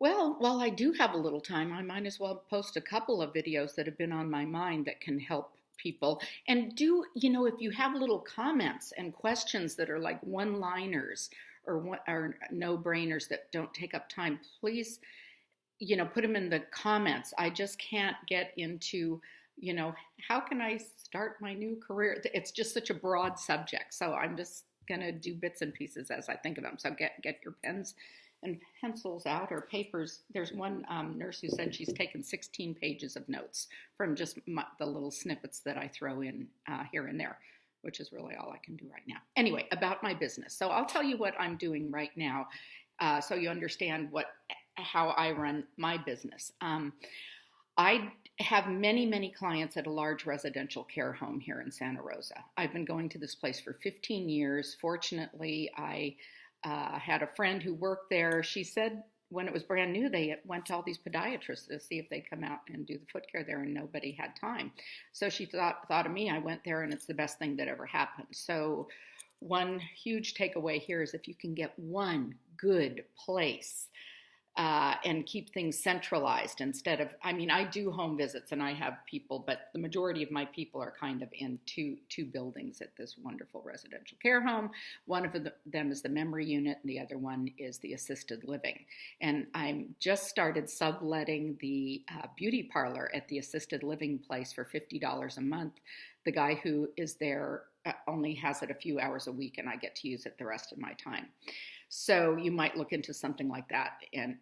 Well, while I do have a little time, I might as well post a couple of videos that have been on my mind that can help people. And if you have little comments and questions that are like one-liners or no-brainers that don't take up time, please, put them in the comments. I just can't get into, how can I start my new career? It's just such a broad subject. So I'm just going to do bits and pieces as I think of them. So get your pens and pencils out or papers. There's one nurse who said she's taken 16 pages of notes from just the little snippets that I throw in here and there, which is really all I can do right now. Anyway, about my business. So I'll tell you what I'm doing right now so you understand how I run my business. I have many, many clients at a large residential care home here in Santa Rosa. I've been going to this place for 15 years. Fortunately, I had a friend who worked there. She said when it was brand new, they went to all these podiatrists to see if they'd come out and do the foot care there, and nobody had time. So she thought of me. I went there, and it's the best thing that ever happened. So one huge takeaway here is if you can get one good place and keep things centralized instead of, I do home visits and I have people, but the majority of my people are kind of in two buildings at this wonderful residential care home. One of them is the memory unit and the other one is the assisted living. And I'm just started subletting the beauty parlor at the assisted living place for $50 a month. The guy who is there only has it a few hours a week and I get to use it the rest of my time. So you might look into something like that in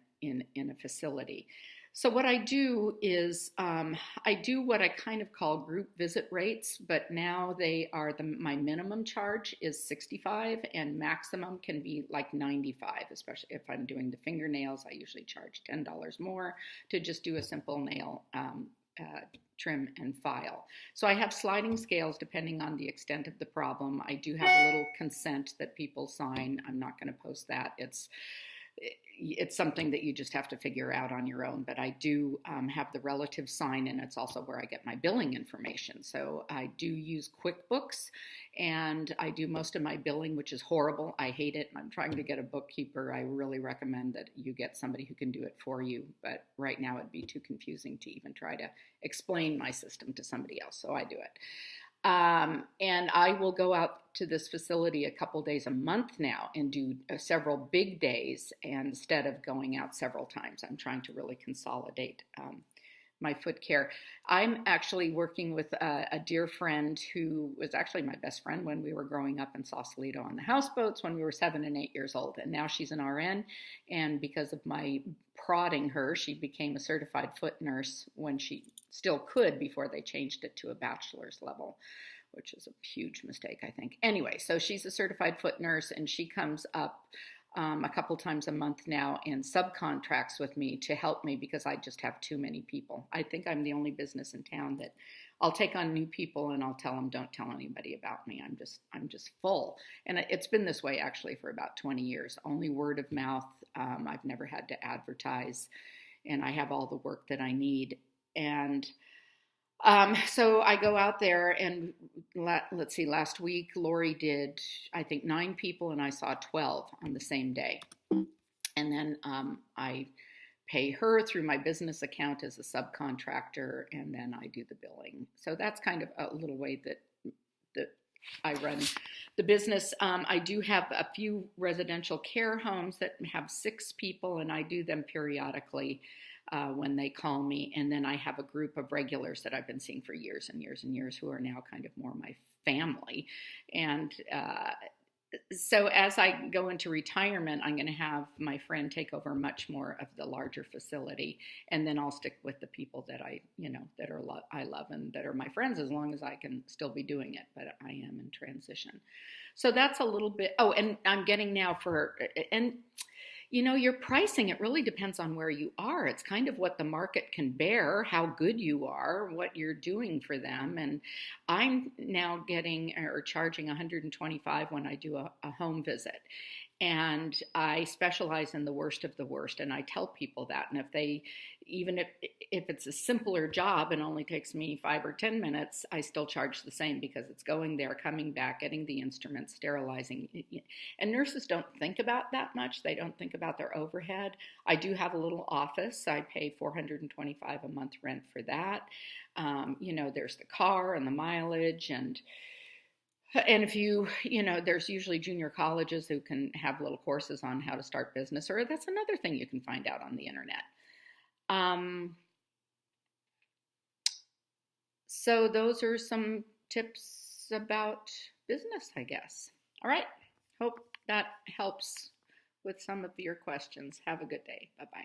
a facility. So what I do is I do what I kind of call group visit rates, but now they are my minimum charge is $65 and maximum can be like $95, especially if I'm doing the fingernails. I usually charge $10 more to just do a simple nail trim and file. So I have sliding scales depending on the extent of the problem. I do have a little consent that people sign. I'm not going to post that. It's something that you just have to figure out on your own, but I do have the relative sign, and it's also where I get my billing information. So I do use QuickBooks, and I do most of my billing, which is horrible. I hate it. I'm trying to get a bookkeeper. I really recommend that you get somebody who can do it for you, but right now it'd be too confusing to even try to explain my system to somebody else, so I do it. And I will go out to this facility a couple days a month now and do several big days instead of going out several times. I'm trying to really consolidate my foot care. I'm actually working with a dear friend who was actually my best friend when we were growing up in Sausalito on the houseboats when we were 7 and 8 years old. And now she's an RN. And because of my prodding her, she became a certified foot nurse when she still could before they changed it to a bachelor's level, which is a huge mistake, I think. Anyway, so she's a certified foot nurse, and she comes up a couple times a month now and subcontracts with me to help me because I just have too many people. I think I'm the only business in town that I'll take on new people and I'll tell them, don't tell anybody about me. I'm just full. And it's been this way actually for about 20 years, only word of mouth. I've never had to advertise, and I have all the work that I need. And so I go out there and let's see, last week Lori did, I think 9 people and I saw 12 on the same day. And then I pay her through my business account as a subcontractor, and then I do the billing. So that's kind of a little way that I run the business. I do have a few residential care homes that have 6 people, and I do them periodically when they call me. And then I have a group of regulars that I've been seeing for years and years and years who are now kind of more my family. And so as I go into retirement, I'm going to have my friend take over much more of the larger facility, and then I'll stick with the people that I love and that are my friends as long as I can still be doing it. But I am in transition, so that's a little bit. Oh, and I'm getting now your pricing, it really depends on where you are. It's kind of what the market can bear, how good you are, what you're doing for them. And I'm now getting or charging $125 when I do a home visit. And I specialize in the worst of the worst, and I tell people that. And if they, even if it's a simpler job and only takes me 5 or 10 minutes, I still charge the same because it's going there, coming back, getting the instruments, sterilizing. And nurses don't think about that much. They don't think about their overhead. I do have a little office. I pay $425 a month rent for that. There's the car and the mileage and if there's usually junior colleges who can have little courses on how to start business, or that's another thing you can find out on the internet. So those are some tips about business, I guess. All right. Hope that helps with some of your questions. Have a good day. Bye-bye.